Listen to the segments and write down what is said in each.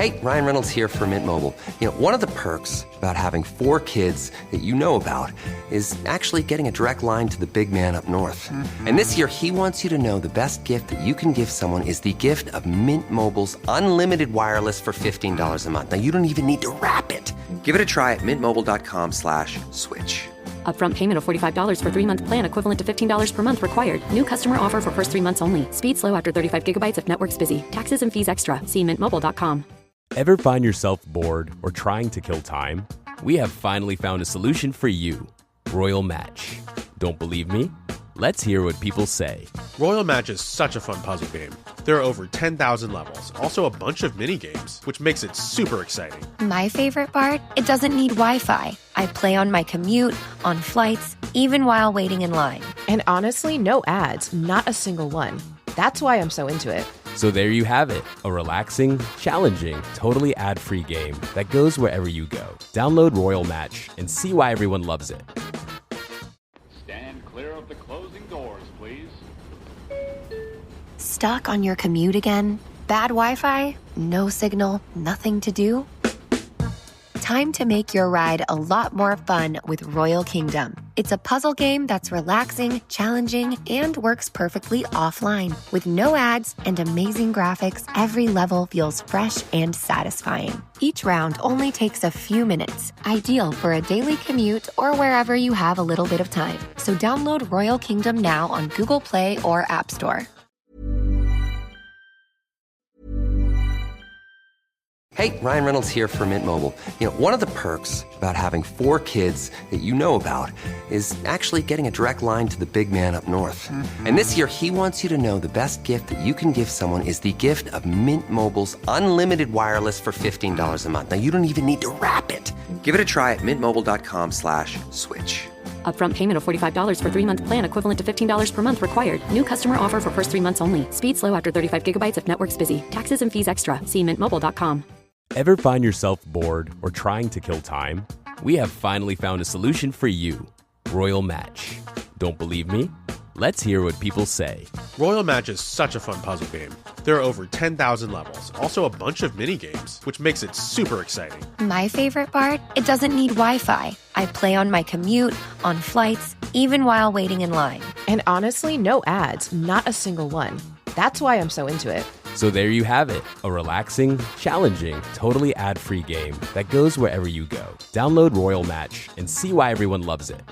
Hey, Ryan Reynolds here for Mint Mobile. You know, one of the perks about having 4 kids that you know about is actually getting a direct line to the big man up north. And this year, he wants you to know the best gift that you can give someone is the gift of Mint Mobile's unlimited wireless for $15 a month. Now, you don't even need to wrap it. Give it a try at mintmobile.com/switch. Upfront payment of $45 for 3-month plan equivalent to $15 per month required. New customer offer for first 3 months only. Speed slow after 35 gigabytes if network's busy. Taxes and fees extra. See mintmobile.com. Ever find yourself bored or trying to kill time? We have finally found a solution for you. Royal Match. Don't believe me? Let's hear what people say. Royal Match is such a fun puzzle game. There are over 10,000 levels, also a bunch of mini-games, which makes it super exciting. My favorite part? It doesn't need Wi-Fi. I play on my commute, on flights, even while waiting in line. And honestly, no ads, not a single one. That's why I'm so into it. So there you have it, a relaxing, challenging, totally ad-free game that goes wherever you go. Download Royal Match and see why everyone loves it. Stand clear of the closing doors, please. Stuck on your commute again? Bad Wi-Fi? No signal? Nothing to do? Time to make your ride a lot more fun with Royal Kingdom. It's a puzzle game that's relaxing, challenging, and works perfectly offline. With no ads and amazing graphics, every level feels fresh and satisfying. Each round only takes a few minutes, ideal for a daily commute or wherever you have a little bit of time. So download Royal Kingdom now on Google Play or App Store. Hey, Ryan Reynolds here for Mint Mobile. You know, one of the perks about having 4 kids that you know about is actually getting a direct line to the big man up north. And this year, he wants you to know the best gift that you can give someone is the gift of Mint Mobile's unlimited wireless for $15 a month. Now, you don't even need to wrap it. Give it a try at mintmobile.com/switch. Upfront payment of $45 for 3-month plan equivalent to $15 per month required. New customer offer for first 3 months only. Speed slow after 35 gigabytes if network's busy. Taxes and fees extra. See mintmobile.com. Ever find yourself bored or trying to kill time? We have finally found a solution for you. Royal Match. Don't believe me? Let's hear what people say. Royal Match is such a fun puzzle game. There are over 10,000 levels, also a bunch of mini-games, which makes it super exciting. My favorite part? It doesn't need Wi-Fi. I play on my commute, on flights, even while waiting in line. And honestly, no ads, not a single one. That's why I'm so into it. So there you have it, a relaxing, challenging, totally ad-free game that goes wherever you go. Download Royal Match and see why everyone loves it.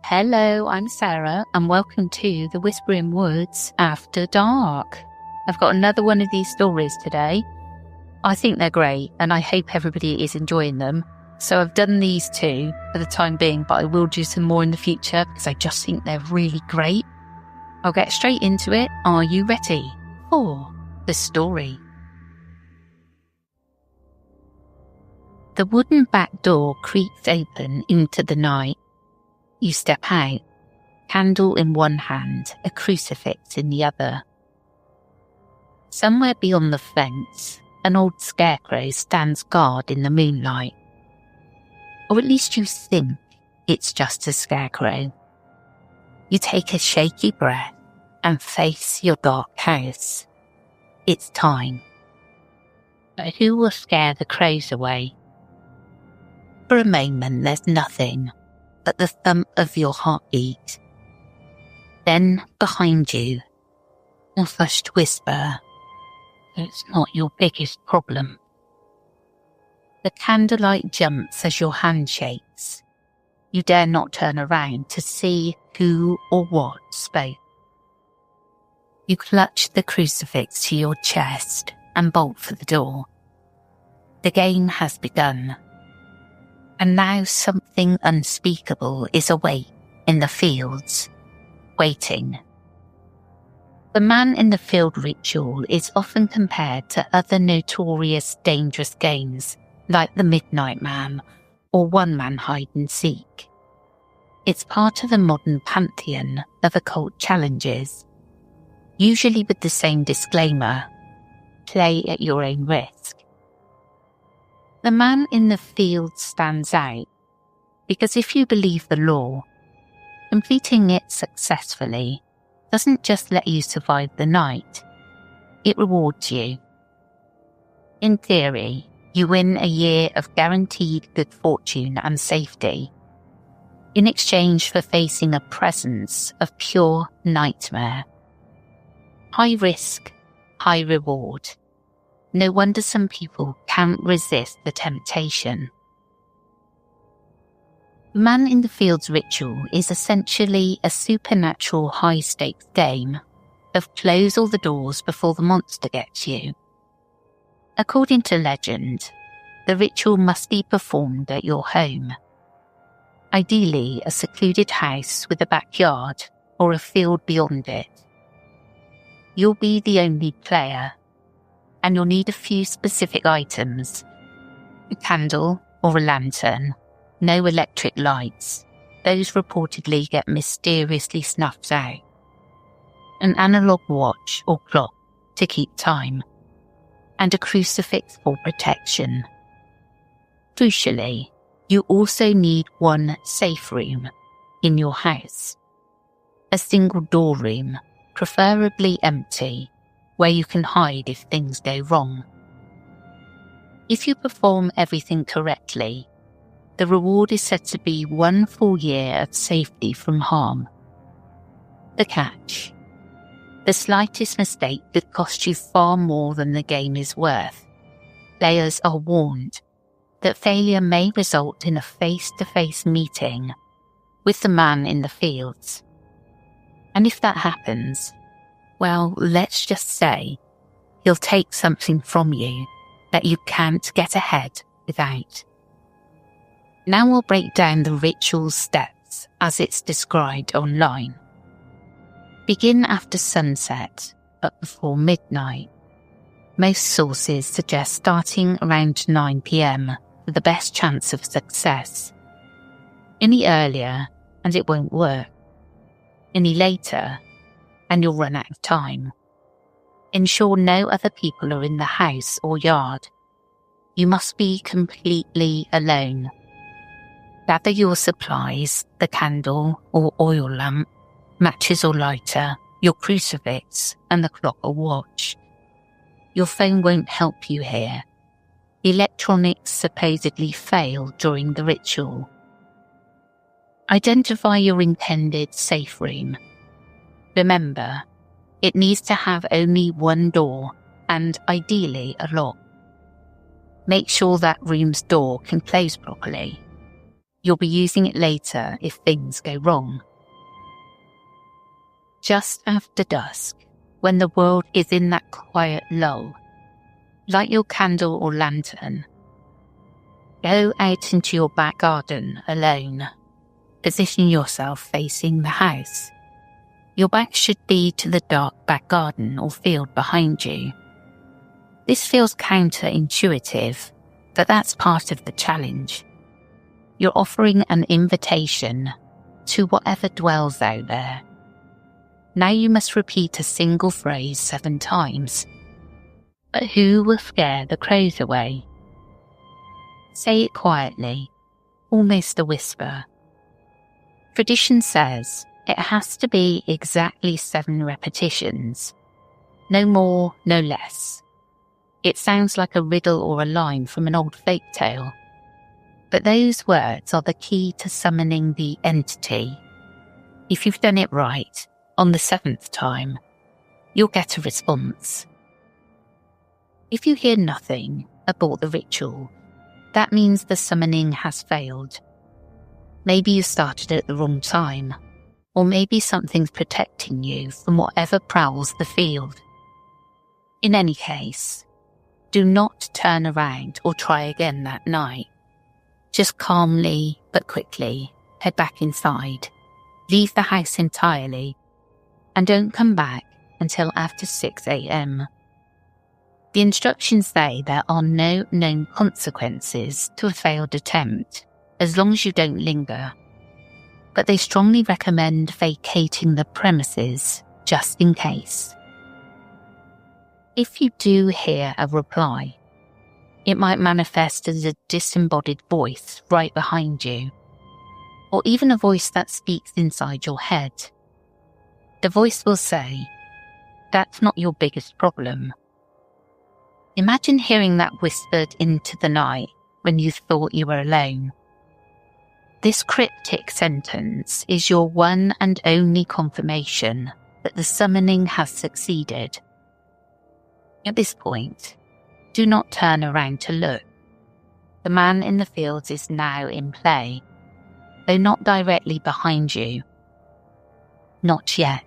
Hello, I'm Sarah, and welcome to the Whispering Woods After Dark. I've got another one of these stories today. I think they're great, and I hope everybody is enjoying them. So I've done these 2 for the time being, but I will do some more in the future because I just think they're really great. I'll get straight into it. Are you ready for the story? The wooden back door creaks open into the night. You step out, candle in one hand, a crucifix in the other. Somewhere beyond the fence, an old scarecrow stands guard in the moonlight. Or at least you think it's just a scarecrow. You take a shaky breath and face your dark house. It's time. But who will scare the crows away? For a moment, there's nothing but the thump of your heartbeat. Then, behind you, a hushed whisper, "It's not your biggest problem." The candlelight jumps as your hand shakes. You dare not turn around to see who or what spoke. You clutch the crucifix to your chest and bolt for the door. The game has begun. And now something unspeakable is awake in the fields, waiting. The man in the field ritual is often compared to other notorious dangerous games like the Midnight Man or one-man hide-and-seek. It's part of the modern pantheon of occult challenges, usually with the same disclaimer: play at your own risk. The man in the field stands out because if you believe the law, completing it successfully doesn't just let you survive the night, it rewards you. In theory, you win a year of guaranteed good fortune and safety, in exchange for facing a presence of pure nightmare. High risk, high reward. No wonder some people can't resist the temptation. The Man in the Fields ritual is essentially a supernatural high-stakes game of close all the doors before the monster gets you. According to legend, the ritual must be performed at your home. Ideally, a secluded house with a backyard or a field beyond it. You'll be the only player, and you'll need a few specific items: a candle or a lantern. No electric lights. Those reportedly get mysteriously snuffed out. An analog watch or clock to keep time. And a crucifix for protection. Crucially, you also need one safe room in your house. A single door room, preferably empty, where you can hide if things go wrong. If you perform everything correctly, the reward is said to be 1 full year of safety from harm. The catch: the slightest mistake could cost you far more than the game is worth. Players are warned that failure may result in a face-to-face meeting with the man in the fields. And if that happens, well, let's just say he'll take something from you that you can't get ahead without. Now we'll break down the ritual's steps as it's described online. Begin after sunset, but before midnight. Most sources suggest starting around 9 p.m. for the best chance of success. Any earlier, and it won't work. Any later, and you'll run out of time. Ensure no other people are in the house or yard. You must be completely alone. Gather your supplies, the candle or oil lamp, matches or lighter, your crucifix, and the clock or watch. Your phone won't help you here. Electronics supposedly fail during the ritual. Identify your intended safe room. Remember, it needs to have only one door and ideally a lock. Make sure that room's door can close properly. You'll be using it later if things go wrong. Just after dusk, when the world is in that quiet lull, light your candle or lantern. Go out into your back garden alone. Position yourself facing the house. Your back should be to the dark back garden or field behind you. This feels counterintuitive, but that's part of the challenge. You're offering an invitation to whatever dwells out there. Now you must repeat a single phrase 7 times. But who will scare the crows away? Say it quietly, almost a whisper. Tradition says it has to be exactly 7 repetitions. No more, no less. It sounds like a riddle or a line from an old folk tale. But those words are the key to summoning the entity. If you've done it right, on the 7th time, you'll get a response. If you hear nothing about the ritual, that means the summoning has failed. Maybe you started at the wrong time, or maybe something's protecting you from whatever prowls the field. In any case, do not turn around or try again that night. Just calmly but quickly head back inside, leave the house entirely, and don't come back until after 6 a.m. The instructions say there are no known consequences to a failed attempt, as long as you don't linger. But they strongly recommend vacating the premises, just in case. If you do hear a reply, it might manifest as a disembodied voice right behind you, or even a voice that speaks inside your head. The voice will say, "That's not your biggest problem." Imagine hearing that whispered into the night when you thought you were alone. This cryptic sentence is your one and only confirmation that the summoning has succeeded. At this point, do not turn around to look. The man in the fields is now in play, though not directly behind you. Not yet.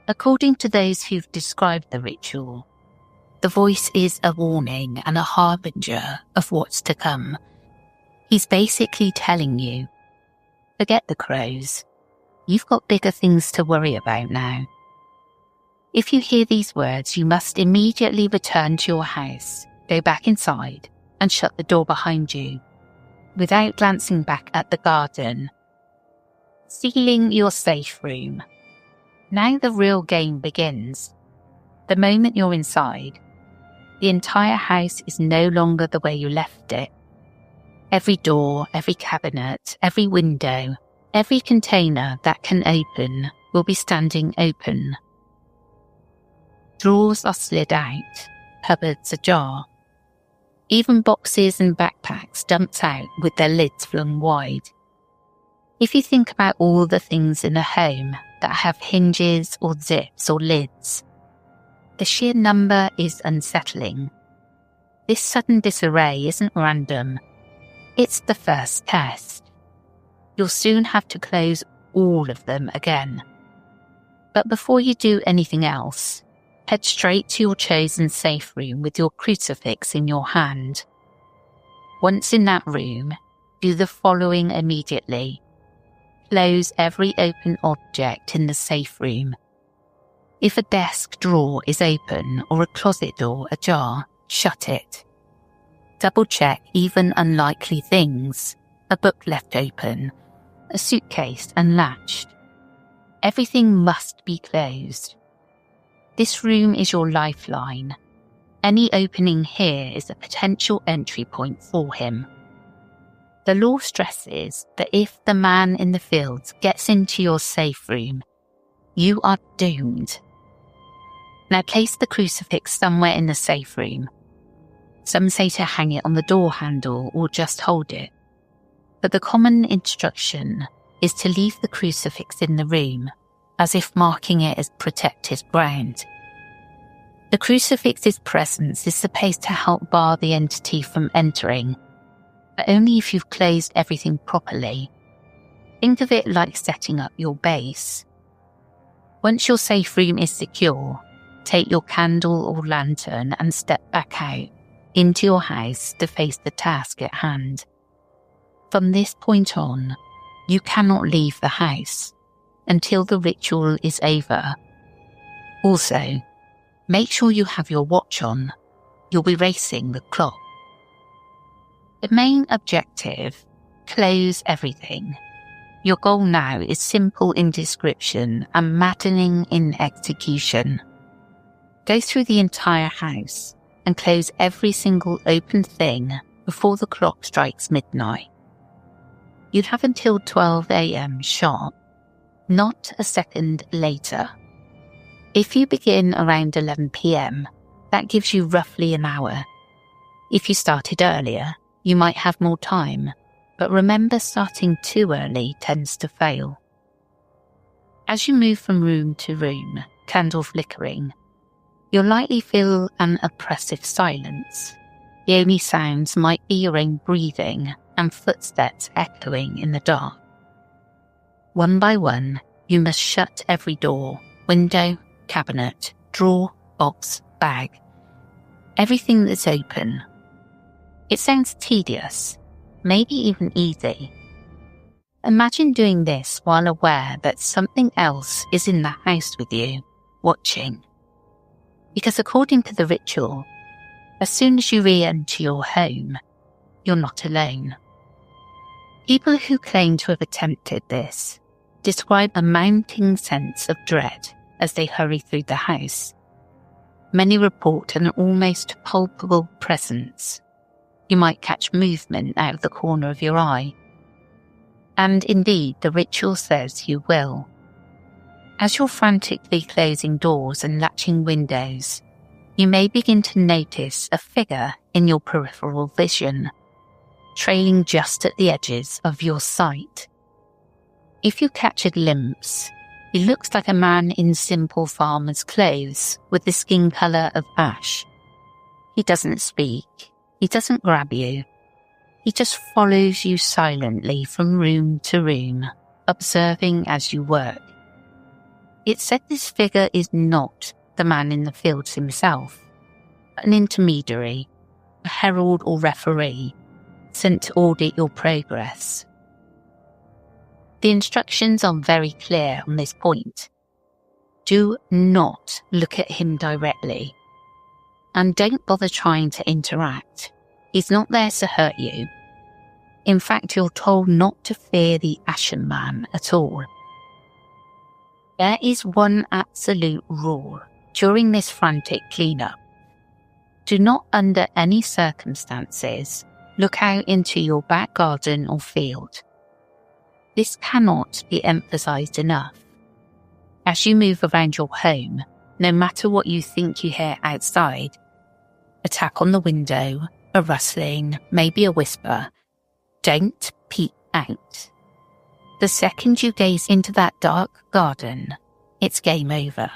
According to those who've described the ritual, the voice is a warning and a harbinger of what's to come. He's basically telling you, forget the crows. You've got bigger things to worry about now. If you hear these words, you must immediately return to your house, go back inside, and shut the door behind you, without glancing back at the garden. Sealing your safe room. Now the real game begins. The moment you're inside, the entire house is no longer the way you left it. Every door, every cabinet, every window, every container that can open will be standing open. Drawers are slid out, cupboards ajar. Even boxes and backpacks dumped out with their lids flung wide. If you think about all the things in a home that have hinges or zips or lids, the sheer number is unsettling. This sudden disarray isn't random. It's the first test. You'll soon have to close all of them again. But before you do anything else, head straight to your chosen safe room with your crucifix in your hand. Once in that room, do the following immediately. Close every open object in the safe room. If a desk drawer is open or a closet door ajar, shut it. Double check even unlikely things, a book left open, a suitcase unlatched. Everything must be closed. This room is your lifeline. Any opening here is a potential entry point for him. The law stresses that if the man in the fields gets into your safe room, you are doomed. Now place the crucifix somewhere in the safe room. Some say to hang it on the door handle or just hold it. But the common instruction is to leave the crucifix in the room, as if marking it as protected ground. The crucifix's presence is supposed to help bar the entity from entering, but only if you've closed everything properly. Think of it like setting up your base. Once your safe room is secure, take your candle or lantern and step back out into your house to face the task at hand. From this point on, you cannot leave the house until the ritual is over. Also, make sure you have your watch on. You'll be racing the clock. The main objective, close everything. Your goal now is simple in description and maddening in execution. Go through the entire house and close every single open thing before the clock strikes midnight. You'd have until 12 a.m. sharp, not a second later. If you begin around 11 p.m, that gives you roughly an hour. If you started earlier, you might have more time, but remember starting too early tends to fail. As you move from room to room, candle flickering, you'll likely feel an oppressive silence. The only sounds might be your own breathing and footsteps echoing in the dark. One by one, you must shut every door, window, cabinet, drawer, box, bag. Everything that's open. It sounds tedious, maybe even easy. Imagine doing this while aware that something else is in the house with you, watching. Because according to the ritual, as soon as you re-enter your home, you're not alone. People who claim to have attempted this describe a mounting sense of dread as they hurry through the house. Many report an almost palpable presence. You might catch movement out of the corner of your eye. And indeed, the ritual says you will. As you're frantically closing doors and latching windows, you may begin to notice a figure in your peripheral vision, trailing just at the edges of your sight. If you catch a glimpse, he looks like a man in simple farmer's clothes with the skin colour of ash. He doesn't speak. He doesn't grab you. He just follows you silently from room to room, observing as you work. It's said this figure is not the man in the fields himself, but an intermediary, a herald or referee, sent to audit your progress. The instructions are very clear on this point. Do not look at him directly. And don't bother trying to interact. He's not there to hurt you. In fact, you're told not to fear the Ashen Man at all. There is one absolute rule during this frantic cleanup. Do not under any circumstances look out into your back garden or field. This cannot be emphasized enough. As you move around your home, no matter what you think you hear outside, a tap on the window, a rustling, maybe a whisper, don't peek out. The second you gaze into that dark garden, it's game over.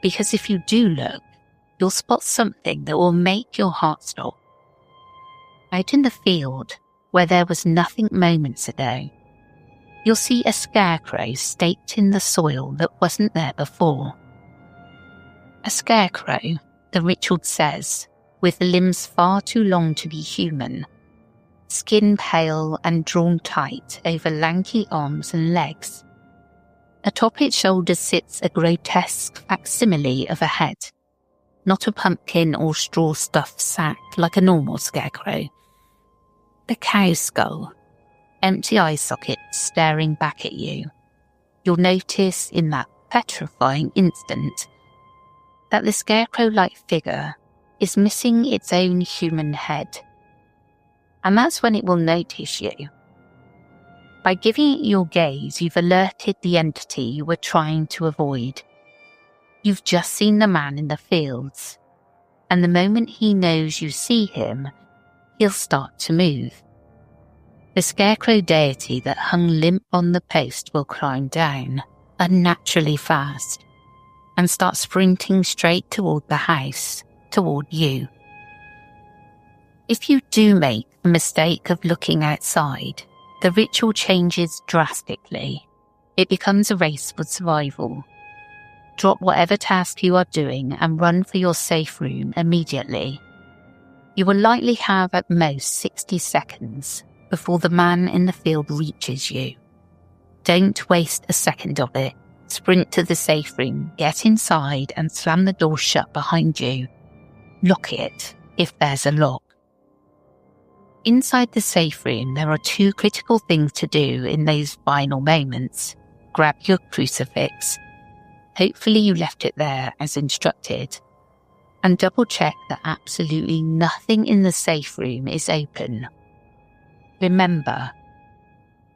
Because if you do look, you'll spot something that will make your heart stop. Out in the field, where there was nothing moments ago, you'll see a scarecrow staked in the soil that wasn't there before. A scarecrow, the ritual says, with limbs far too long to be human, skin pale and drawn tight over lanky arms and legs. Atop its shoulders sits a grotesque facsimile of a head, not a pumpkin or straw-stuffed sack like a normal scarecrow. A cow skull, empty eye sockets staring back at you. You'll notice in that petrifying instant that the scarecrow-like figure is missing its own human head. And that's when it will notice you. By giving it your gaze, you've alerted the entity you were trying to avoid. You've just seen the man in the fields, and the moment he knows you see him, he'll start to move. The scarecrow deity that hung limp on the post will climb down, unnaturally fast, and start sprinting straight toward the house, toward you. If you do make the mistake of looking outside, the ritual changes drastically. It becomes a race for survival. Drop whatever task you are doing and run for your safe room immediately. You will likely have at most 60 seconds before the man in the field reaches you. Don't waste a second of it. Sprint to the safe room, get inside and slam the door shut behind you. Lock it if there's a lock. Inside the safe room, there are two critical things to do in those final moments. Grab your crucifix. Hopefully you left it there as instructed. And double check that absolutely nothing in the safe room is open. Remember,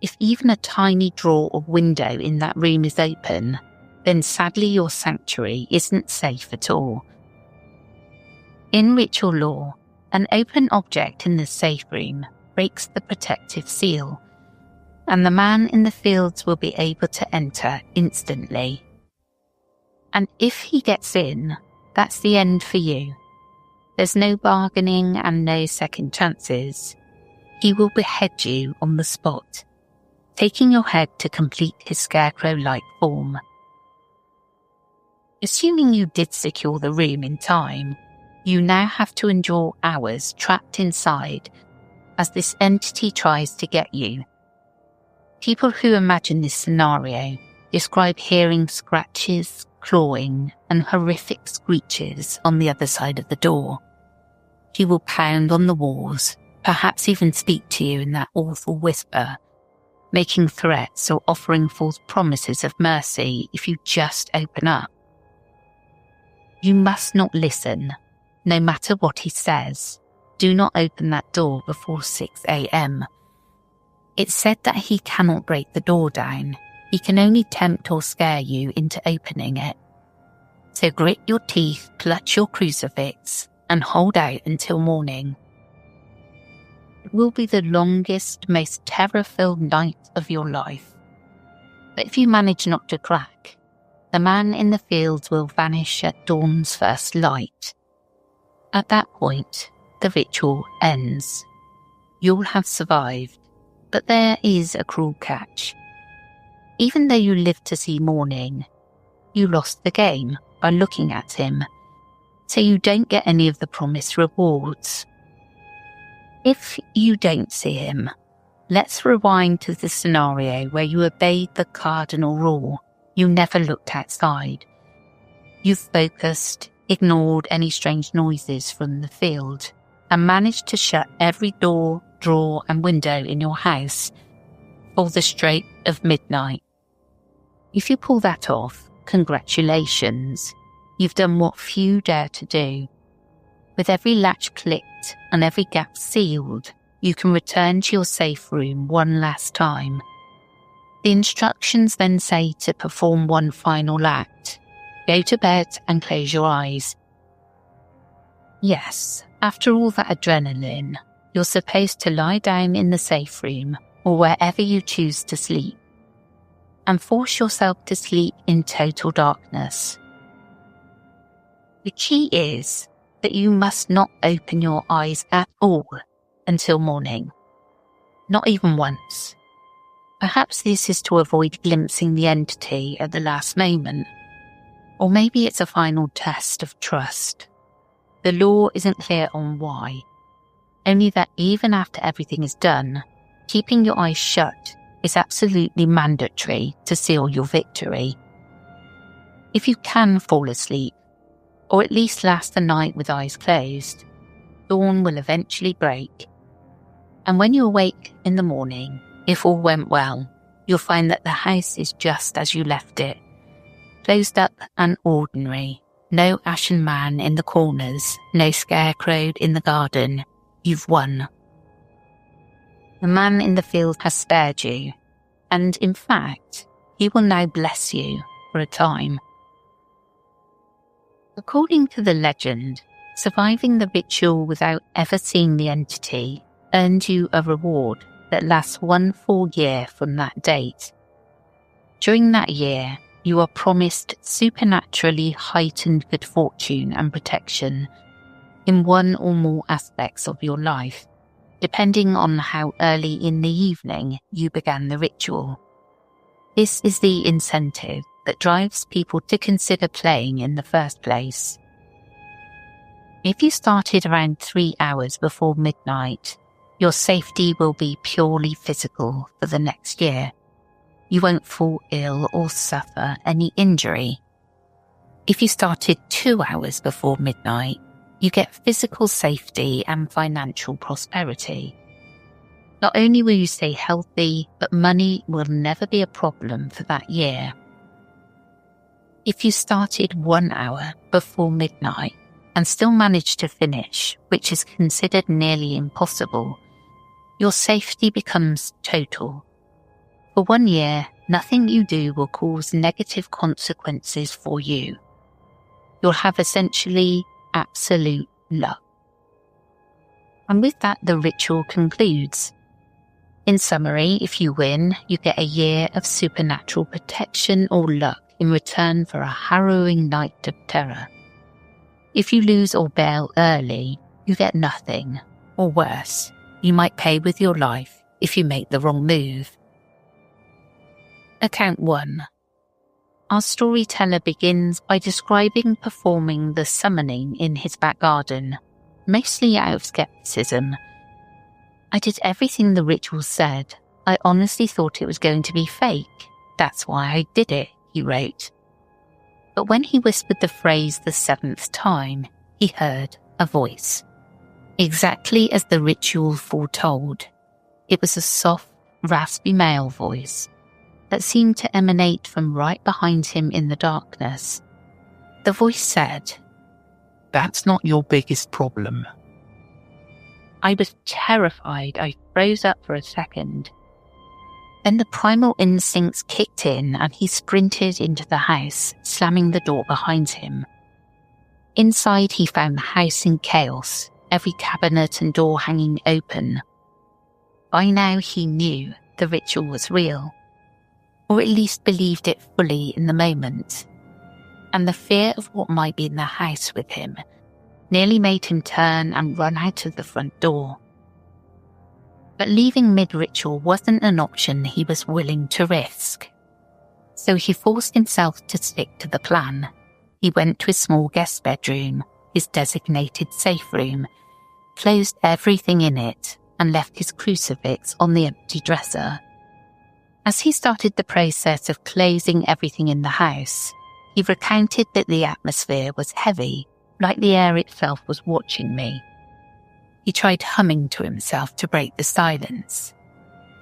if even a tiny drawer or window in that room is open, then sadly your sanctuary isn't safe at all. In ritual lore, an open object in the safe room breaks the protective seal, and the man in the fields will be able to enter instantly. And if he gets in, that's the end for you. There's no bargaining and no second chances. He will behead you on the spot, taking your head to complete his scarecrow-like form. Assuming you did secure the room in time, you now have to endure hours trapped inside as this entity tries to get you. People who imagine this scenario describe hearing scratches, clawing and horrific screeches on the other side of the door. He will pound on the walls, perhaps even speak to you in that awful whisper, making threats or offering false promises of mercy if you just open up. You must not listen, no matter what he says. Do not open that door before 6 a.m. It's said that he cannot break the door down. He can only tempt or scare you into opening it. So grit your teeth, clutch your crucifix, and hold out until morning. It will be the longest, most terror-filled night of your life. But if you manage not to crack, the man in the fields will vanish at dawn's first light. At that point, the ritual ends. You'll have survived, but there is a cruel catch. Even though you lived to see morning, you lost the game by looking at him, so you don't get any of the promised rewards. If you don't see him, let's rewind to the scenario where you obeyed the cardinal rule. You never looked outside. You've focused, ignored any strange noises from the field, and managed to shut every door, drawer and window in your house for the stroke of midnight. If you pull that off, congratulations. You've done what few dare to do. With every latch clicked and every gap sealed, you can return to your safe room one last time. The instructions then say to perform one final act. Go to bed and close your eyes. Yes, after all that adrenaline, you're supposed to lie down in the safe room or wherever you choose to sleep, and force yourself to sleep in total darkness. The key is that you must not open your eyes at all until morning. Not even once. Perhaps this is to avoid glimpsing the entity at the last moment. Or maybe it's a final test of trust. The law isn't clear on why. Only that even after everything is done, keeping your eyes shut is absolutely mandatory to seal your victory. If you can fall asleep, or at least last the night with eyes closed, dawn will eventually break. And when you awake in the morning, if all went well, you'll find that the house is just as you left it. Closed up and ordinary. No ashen man in the corners, no scarecrow in the garden. You've won. The man in the field has spared you, and in fact, he will now bless you for a time. According to the legend, surviving the ritual without ever seeing the entity earned you a reward that lasts 1 full year from that date. During that year, you are promised supernaturally heightened good fortune and protection in one or more aspects of your life, depending on how early in the evening you began the ritual. This is the incentive that drives people to consider playing in the first place. If you started around 3 hours before midnight, your safety will be purely physical for the next year. You won't fall ill or suffer any injury. If you started 2 hours before midnight, you get physical safety and financial prosperity. Not only will you stay healthy, but money will never be a problem for that year. If you started 1 hour before midnight and still managed to finish, which is considered nearly impossible, your safety becomes total. For 1 year, nothing you do will cause negative consequences for you. You'll have essentially absolute luck. And with that, the ritual concludes. In summary, if you win, you get a year of supernatural protection or luck in return for a harrowing night of terror. If you lose or bail early, you get nothing, or worse, you might pay with your life if you make the wrong move. Account 1. Our storyteller begins by describing performing the summoning in his back garden, mostly out of skepticism. I did everything the ritual said. I honestly thought it was going to be fake. That's why I did it, he wrote. But when he whispered the phrase the 7th time, he heard a voice. Exactly as the ritual foretold, it was a soft, raspy male voice that seemed to emanate from right behind him in the darkness. The voice said, "That's not your biggest problem." I was terrified. I froze up for a second. Then the primal instincts kicked in and he sprinted into the house, slamming the door behind him. Inside, he found the house in chaos, every cabinet and door hanging open. By now, he knew the ritual was real, or at least believed it fully in the moment. And the fear of what might be in the house with him nearly made him turn and run out of the front door. But leaving mid-ritual wasn't an option he was willing to risk. So he forced himself to stick to the plan. He went to his small guest bedroom, his designated safe room, closed everything in it, and left his crucifix on the empty dresser. As he started the process of closing everything in the house, he recounted that the atmosphere was heavy, like the air itself was watching me. He tried humming to himself to break the silence.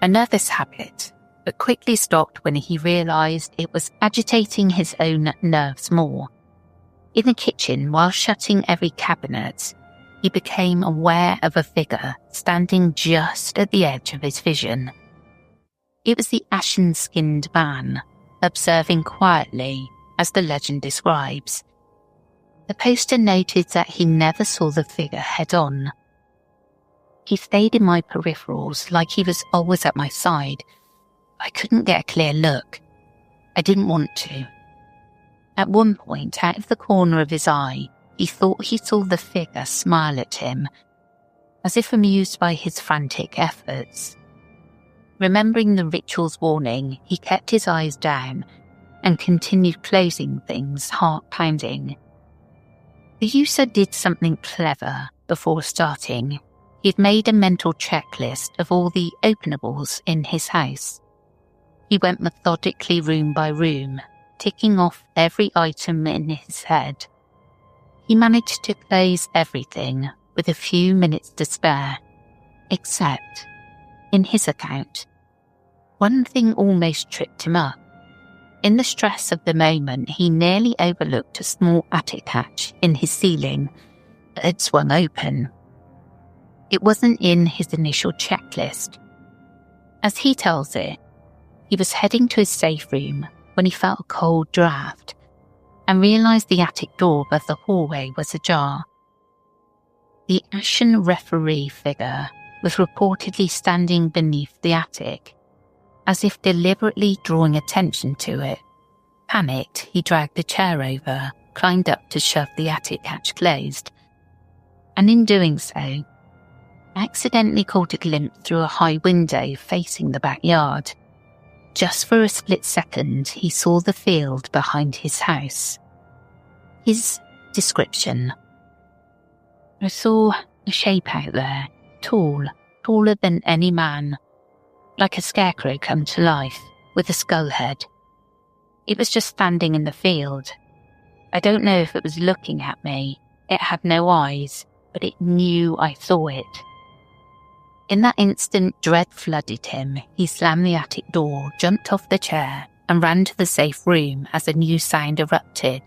A nervous habit, but quickly stopped when he realised it was agitating his own nerves more. In the kitchen, while shutting every cabinet, he became aware of a figure standing just at the edge of his vision. It was the ashen-skinned man, observing quietly, as the legend describes. The poster noted that he never saw the figure head-on. He stayed in my peripherals like he was always at my side. I couldn't get a clear look. I didn't want to. At one point, out of the corner of his eye, he thought he saw the figure smile at him, as if amused by his frantic efforts. Remembering the ritual's warning, he kept his eyes down and continued closing things, heart pounding. The user did something clever before starting. He'd made a mental checklist of all the openables in his house. He went methodically room by room, ticking off every item in his head. He managed to close everything with a few minutes to spare, except, in his account, one thing almost tripped him up. In the stress of the moment, he nearly overlooked a small attic hatch in his ceiling that had swung open. It wasn't in his initial checklist. As he tells it, he was heading to his safe room when he felt a cold draft and realised the attic door above the hallway was ajar. The ashen referee figure was reportedly standing beneath the attic, as if deliberately drawing attention to it. Panicked, he dragged the chair over, climbed up to shove the attic hatch closed, and in doing so, accidentally caught a glimpse through a high window facing the backyard. Just for a split second, he saw the field behind his house. His description: I saw a shape out there, taller than any man, like a scarecrow come to life, with a skull head. It was just standing in the field. I don't know if it was looking at me. It had no eyes, but it knew I saw it. In that instant, dread flooded him. He slammed the attic door, jumped off the chair, and ran to the safe room as a new sound erupted.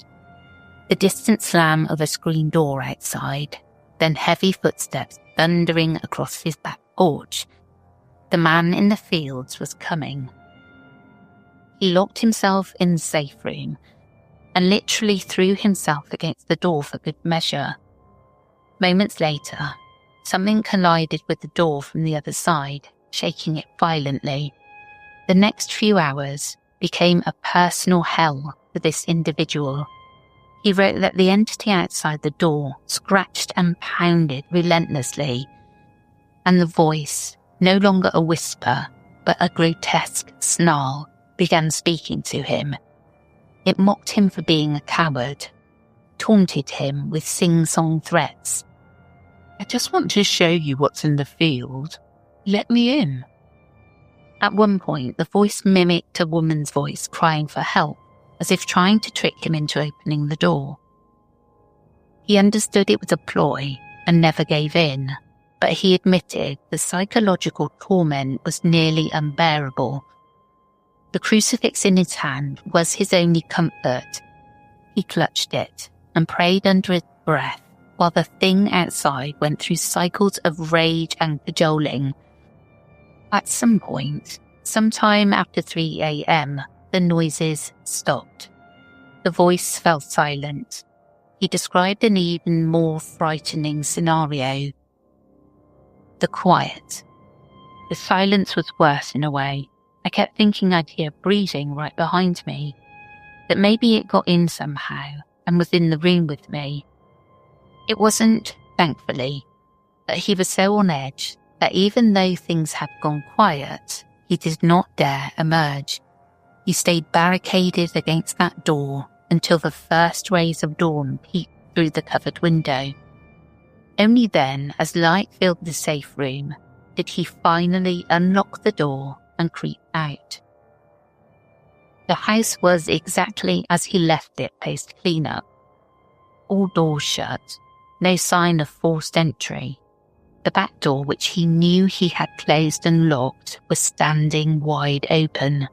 The distant slam of a screen door outside, then heavy footsteps thundering across his back porch. The man in the fields was coming. He locked himself in the safe room and literally threw himself against the door for good measure. Moments later, something collided with the door from the other side, shaking it violently. The next few hours became a personal hell for this individual. He wrote that the entity outside the door scratched and pounded relentlessly, and the voice, no longer a whisper, but a grotesque snarl, began speaking to him. It mocked him for being a coward, taunted him with sing-song threats. I just want to show you what's in the field. Let me in. At one point, the voice mimicked a woman's voice crying for help, as if trying to trick him into opening the door. He understood it was a ploy and never gave in, but he admitted the psychological torment was nearly unbearable. The crucifix in his hand was his only comfort. He clutched it and prayed under his breath while the thing outside went through cycles of rage and cajoling. At some point, sometime after 3 a.m., the noises stopped. The voice fell silent. He described an even more frightening scenario. The quiet. The silence was worse in a way. I kept thinking I'd hear breathing right behind me, that maybe it got in somehow and was in the room with me. It wasn't, thankfully, but he was so on edge that even though things had gone quiet, he did not dare emerge. He stayed barricaded against that door until the first rays of dawn peeped through the covered window. Only then, as light filled the safe room, did he finally unlock the door and creep out. The house was exactly as he left it post cleanup. All doors shut, no sign of forced entry. The back door, which he knew he had closed and locked, was standing wide open.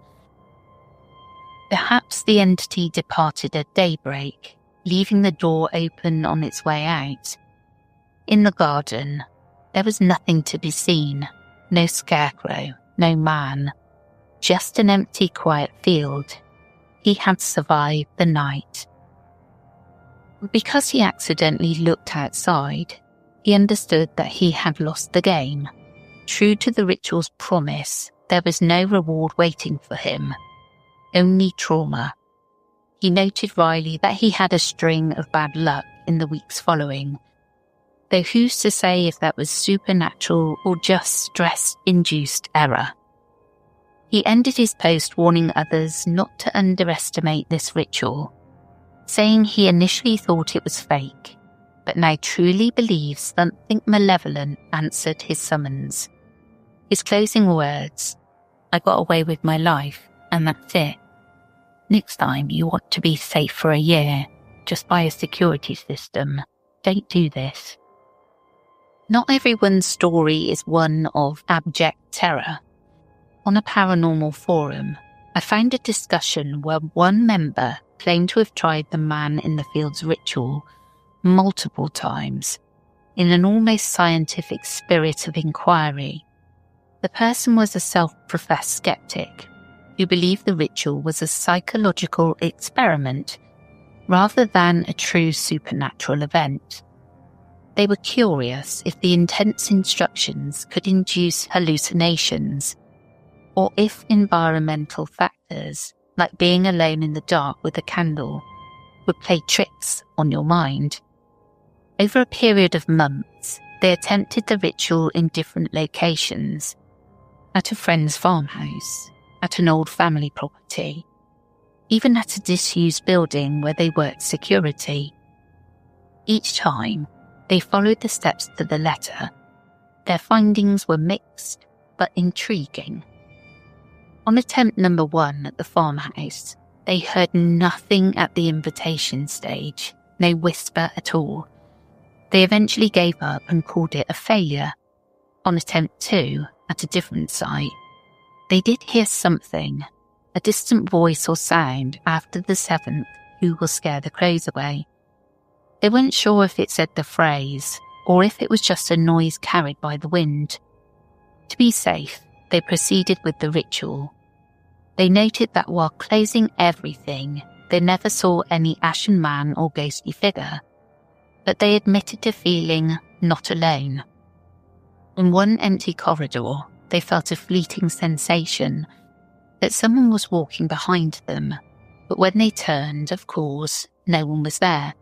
Perhaps the entity departed at daybreak, leaving the door open on its way out. In the garden, there was nothing to be seen. No scarecrow, no man. Just an empty, quiet field. He had survived the night. Because he accidentally looked outside, he understood that he had lost the game. True to the ritual's promise, there was no reward waiting for him. Only trauma. He noted wryly that he had a string of bad luck in the weeks following, though who's to say if that was supernatural or just stress-induced error. He ended his post warning others not to underestimate this ritual, saying he initially thought it was fake, but now truly believes something malevolent answered his summons. His closing words, "I got away with my life, and that's it. Next time you want to be safe for a year, just buy a security system. Don't do this." Not everyone's story is one of abject terror. On a paranormal forum, I found a discussion where one member claimed to have tried the man in the fields ritual multiple times, in an almost scientific spirit of inquiry. The person was a self-professed skeptic who believed the ritual was a psychological experiment rather than a true supernatural event. They were curious if the intense instructions could induce hallucinations, or if environmental factors, like being alone in the dark with a candle, would play tricks on your mind. Over a period of months, they attempted the ritual in different locations, at a friend's farmhouse, at an old family property, even at a disused building where they worked security. Each time, they followed the steps to the letter. Their findings were mixed, but intriguing. On attempt number 1 at the farmhouse, they heard nothing at the invitation stage, no whisper at all. They eventually gave up and called it a failure. On attempt 2, at a different site, they did hear something, a distant voice or sound after the 7th, "Who will scare the crows away?" They weren't sure if it said the phrase, or if it was just a noise carried by the wind. To be safe, they proceeded with the ritual. They noted that while closing everything, they never saw any ashen man or ghostly figure, but they admitted to feeling not alone. In one empty corridor, they felt a fleeting sensation that someone was walking behind them, but when they turned, of course, no one was there.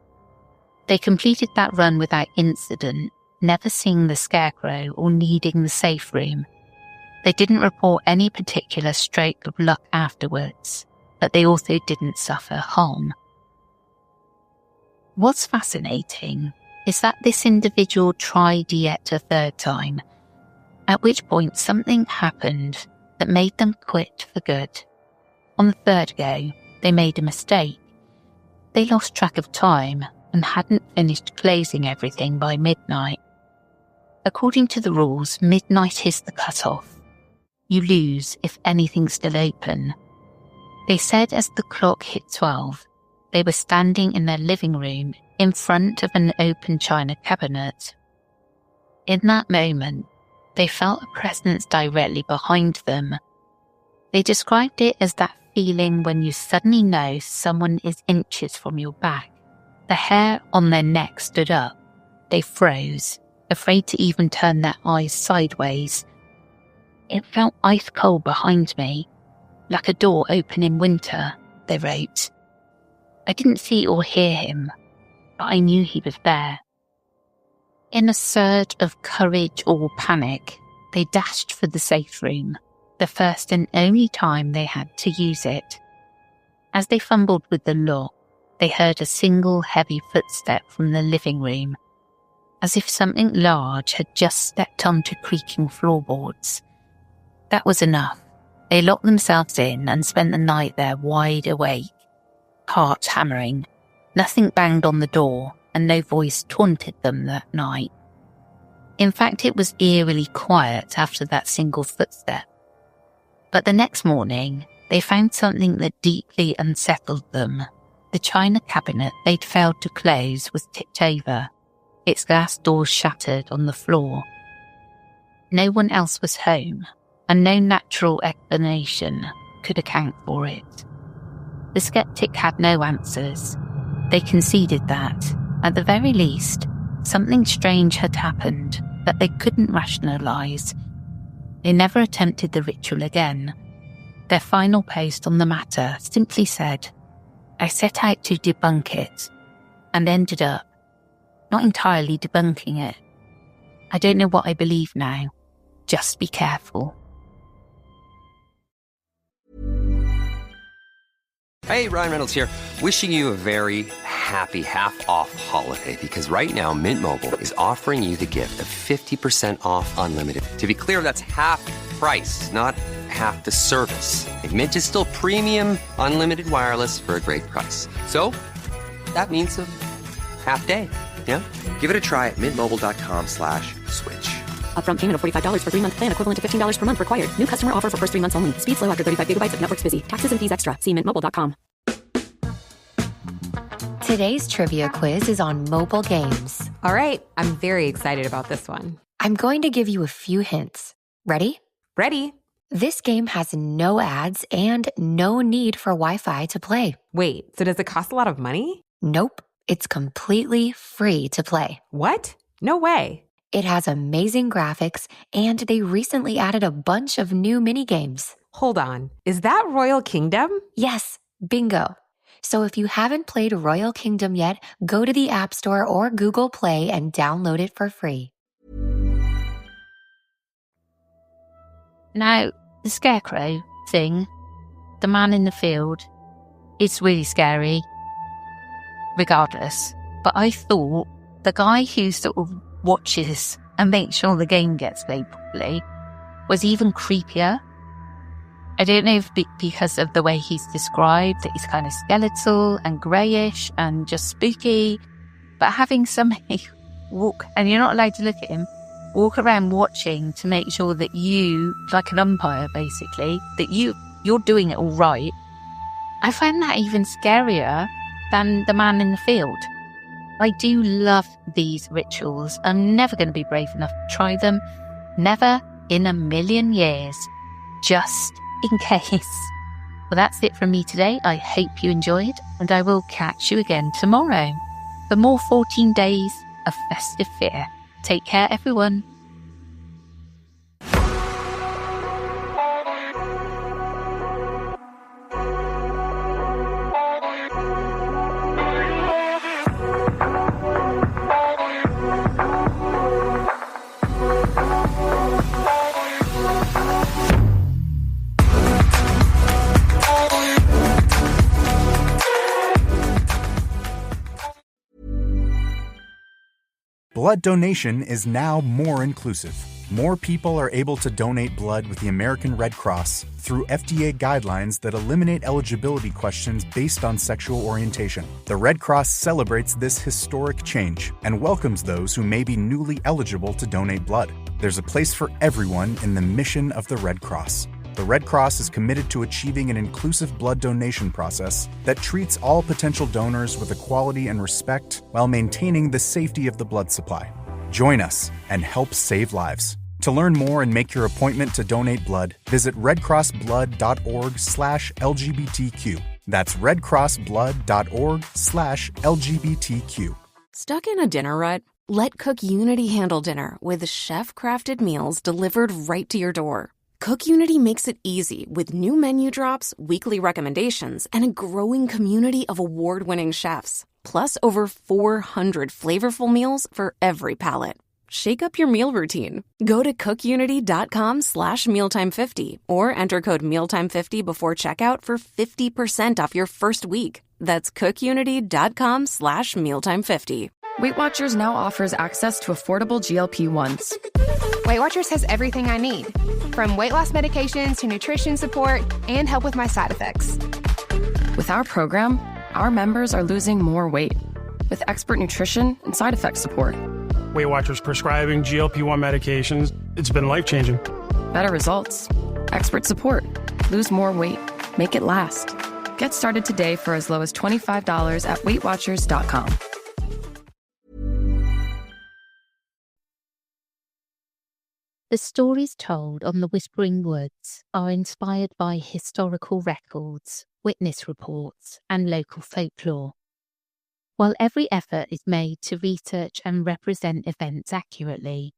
They completed that run without incident, never seeing the scarecrow or needing the safe room. They didn't report any particular stroke of luck afterwards, but they also didn't suffer harm. What's fascinating is that this individual tried yet a 3rd time, at which point something happened that made them quit for good. On the 3rd go, they made a mistake. They lost track of time and hadn't finished closing everything by midnight. According to the rules, midnight is the cutoff. You lose if anything's still open. They said as the clock hit 12, they were standing in their living room in front of an open china cabinet. In that moment, they felt a presence directly behind them. They described it as that feeling when you suddenly know someone is inches from your back. The hair on their neck stood up. They froze, afraid to even turn their eyes sideways. It felt ice cold behind me, like a door open in winter, they wrote. I didn't see or hear him, but I knew he was there. In a surge of courage or panic, they dashed for the safe room, the first and only time they had to use it. As they fumbled with the lock, they heard a single heavy footstep from the living room, as if something large had just stepped onto creaking floorboards. That was enough. They locked themselves in and spent the night there wide awake, heart hammering. Nothing banged on the door and no voice taunted them that night. In fact, it was eerily quiet after that single footstep. But the next morning, they found something that deeply unsettled them. The china cabinet they'd failed to close was tipped over, its glass doors shattered on the floor. No one else was home, and no natural explanation could account for it. The skeptic had no answers. They conceded that, at the very least, something strange had happened that they couldn't rationalise. They never attempted the ritual again. Their final post on the matter simply said, I set out to debunk it, and ended up not entirely debunking it. I don't know what I believe now. Just be careful. Hey, Ryan Reynolds here, wishing you a very happy half-off holiday, because right now Mint Mobile is offering you the gift of 50% off unlimited. To be clear, that's half price, not half the service. And Mint is still premium, unlimited wireless for a great price. So, that means a half day, yeah? Give it a try at mintmobile.com/switch. Upfront payment of $45 for 3-month plan equivalent to $15 per month required. New customer offer for first 3 months only. Speed slow after 35 gigabytes if network's busy. Taxes and fees extra. See mintmobile.com. Today's trivia quiz is on mobile games. All right, I'm very excited about this one. I'm going to give you a few hints. Ready? Ready? This game has no ads and no need for Wi-Fi to play. Wait, so does it cost a lot of money? Nope, it's completely free to play. What? No way. It has amazing graphics, and they recently added a bunch of new mini-games. Hold on, is that Royal Kingdom? Yes, bingo. So if you haven't played Royal Kingdom yet, go to the App Store or Google Play and download it for free. Now, the scarecrow thing, the man in the field, it's really scary, regardless. But I thought the guy who sort of watches and makes sure the game gets played properly was even creepier. I don't know if because of the way he's described, that he's kind of skeletal and greyish and just spooky, but having somebody walk, and you're not allowed to look at him, walk around watching to make sure that you, like an umpire basically, that you're doing it all right, I find that even scarier than the man in the field. I do love these rituals. I'm never going to be brave enough to try them. Never in a million years. Just in case. Well, that's it from me today. I hope you enjoyed, and I will catch you again tomorrow for more 14 days of festive fear. Take care, everyone. Blood donation is now more inclusive. More people are able to donate blood with the American Red Cross through FDA guidelines that eliminate eligibility questions based on sexual orientation. The Red Cross celebrates this historic change and welcomes those who may be newly eligible to donate blood. There's a place for everyone in the mission of the Red Cross. The Red Cross is committed to achieving an inclusive blood donation process that treats all potential donors with equality and respect while maintaining the safety of the blood supply. Join us and help save lives. To learn more and make your appointment to donate blood, visit redcrossblood.org/LGBTQ. That's redcrossblood.org/LGBTQ. Stuck in a dinner rut? Let Cook Unity handle dinner with chef-crafted meals delivered right to your door. Cook Unity makes it easy with new menu drops, weekly recommendations, and a growing community of award-winning chefs. Plus over 400 flavorful meals for every palate. Shake up your meal routine. Go to cookunity.com/mealtime50 or enter code mealtime50 before checkout for 50% off your first week. That's cookunity.com/mealtime50. Weight Watchers now offers access to affordable GLP-1s. Weight Watchers has everything I need, from weight loss medications to nutrition support and help with my side effects. With our program, our members are losing more weight with expert nutrition and side effect support. Weight Watchers prescribing GLP-1 medications, it's been life-changing. Better results, expert support, lose more weight, make it last. Get started today for as low as $25 at WeightWatchers.com. The stories told on the Whispering Woods are inspired by historical records, witness reports, and local folklore. While every effort is made to research and represent events accurately,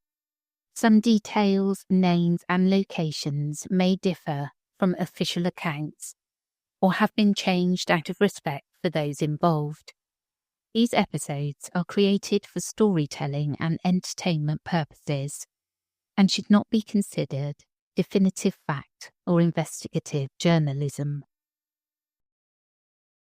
some details, names, and locations may differ from official accounts or have been changed out of respect for those involved. These episodes are created for storytelling and entertainment purposes and should not be considered definitive fact or investigative journalism.